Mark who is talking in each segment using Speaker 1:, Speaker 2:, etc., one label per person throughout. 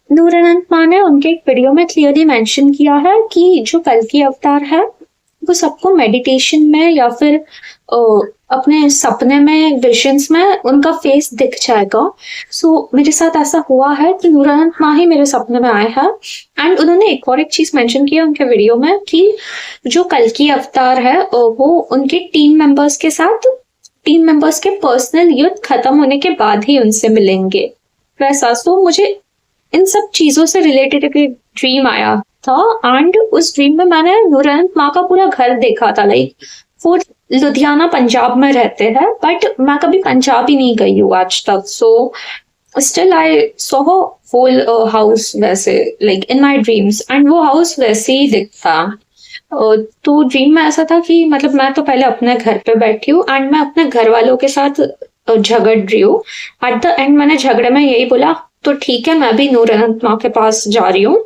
Speaker 1: नूर मान ने उनके एक वीडियो में क्लियरली मेंशन किया है कि जो कल्कि अवतार है वो सबको मेडिटेशन में या फिर अपने सपने में विजन्स में उनका फेस दिख जाएगा। सो मेरे साथ ऐसा हुआ है कि नूर माँ ही मेरे सपने में आए हैं। एंड उन्होंने एक और एक चीज मेंशन किया उनके वीडियो में कि जो कल्कि अवतार है वो उनके टीम मेंबर्स के पर्सनल युद्ध खत्म होने के बाद ही उनसे मिलेंगे। वैसा सो मुझे इन सब चीजों से रिलेटेड एक ड्रीम आया था। एंड उस ड्रीम में मैंने नूरन माँ का पूरा घर देखा था। लाइक वो लुधियाना पंजाब में रहते हैं बट मैं कभी पंजाब ही नहीं गई हूँ आज तक। So still I saw whole house वैसे like in my dreams and वो हाउस वैसे ही दिखता। तो ड्रीम में ऐसा था कि मतलब मैं तो पहले अपने घर पे बैठी हूँ एंड मैं अपने घर वालों के साथ झगड़ रही हूँ। एट द एंड मैंने झगड़े में यही बोला तो ठीक है मैं भी नूर अनंत माँ के पास जा रही हूँ।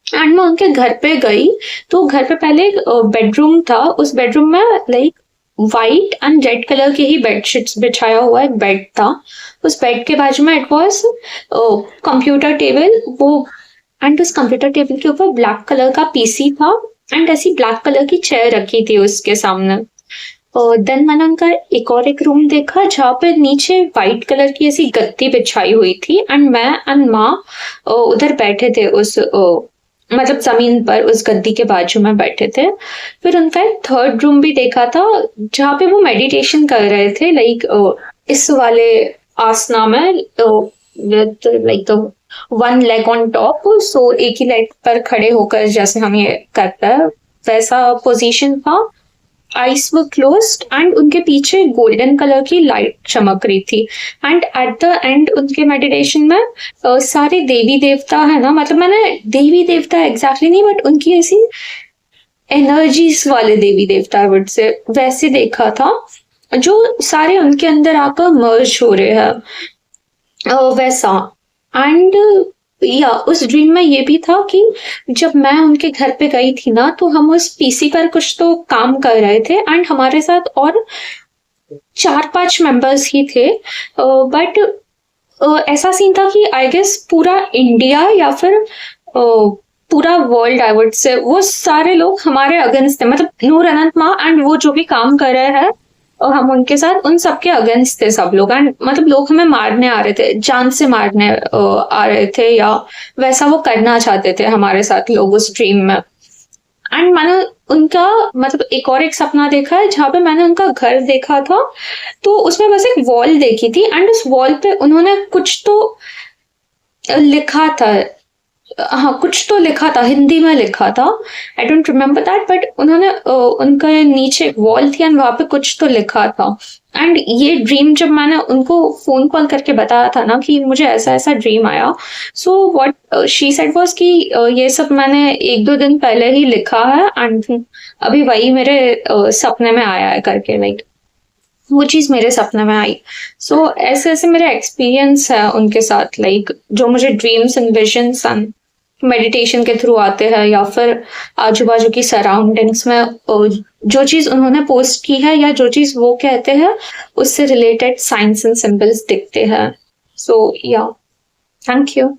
Speaker 1: एंड मैं उनके घर पे गई तो घर पे पहले एक बेडरूम था। उस बेडरूम में like white and red colour के ही बेडशीट्स बिछाया हुआ एक बेड था। उस बेड के बाजू में इट वॉज कंप्यूटर टेबल वो एंड उस कंप्यूटर टेबल के ऊपर ब्लैक कलर का पीसी था एंड ऐसी ब्लैक कलर की चेयर रखी थी उसके सामने। देन मैंने उनका एक रूम देखा जहाँ पे नीचे व्हाइट कलर की ऐसी गद्दी बिछाई हुई थी एंड मैं एंड माँ उधर बैठे थे उस मतलब जमीन पर उस गद्दी के बाजू में बैठे थे। फिर उनका एक थर्ड रूम भी देखा था जहाँ पे वो मेडिटेशन कर रहे थे लाइक इस वाले आसना में like the one leg on top. So एक ही लेग पर खड़े होकर जैसे हम ये करते हैं वैसा पोजीशन था। आईज वर क्लोज्ड एंड उनके पीछे गोल्डन कलर की लाइट चमक रही थी। एंड एट द एंड उनके मेडिटेशन में सारे देवी देवता है ना, मतलब मैंने देवी देवता एग्जैक्टली नहीं बट उनकी ऐसी एनर्जीज वाले देवी देवता वुड से वैसे देखा था जो सारे उनके अंदर आकर मर्ज हो रहे हैं वैसा। एंड या उस ड्रीम में ये भी था कि जब मैं उनके घर पे गई थी ना तो हम उस पीसी पर कुछ तो काम कर रहे थे एंड हमारे साथ और 4-5 मेंबर्स ही थे। बट ऐसा सीन था कि आई गेस पूरा इंडिया या फिर पूरा वर्ल्ड आई वुड से वो सारे लोग हमारे अगेंस्ट थे। मतलब नूर अनंत माँ एंड वो जो भी काम कर रहे हैं और हम उनके साथ उन सबके अगेंस्ट थे सब लोग। एंड मतलब लोग हमें मारने आ रहे थे, जान से मारने आ रहे थे या वैसा वो करना चाहते थे हमारे साथ लोग उस ड्रीम में। एंड मैंने उनका मतलब एक सपना देखा है जहाँ पे मैंने उनका घर देखा था तो उसमें बस एक वॉल देखी थी एंड उस वॉल पे उन्होंने कुछ तो लिखा था। हाँ कुछ तो लिखा था, हिंदी में लिखा था। I don't remember that but उन्होंने उनका नीचे एक वॉल थी एंड वहां पे कुछ तो लिखा था। एंड ये ड्रीम जब मैंने उनको फोन कॉल करके बताया था ना कि मुझे ऐसा ऐसा ड्रीम आया, so what she said was कि ये सब मैंने 1-2 दिन पहले ही लिखा है एंड अभी वही मेरे सपने में आया है करके। लाइक वो चीज मेरे सपने में आई। सो ऐसे ऐसे मेरे एक्सपीरियंस है उनके साथ लाइक जो मुझे dreams and visions and meditation के थ्रू आते हैं या फिर आजू बाजू की सराउंडिंग्स में जो चीज उन्होंने पोस्ट की है या जो चीज वो कहते हैं उससे रिलेटेड साइंस एंड सिंबल्स दिखते हैं। सो या थैंक यू।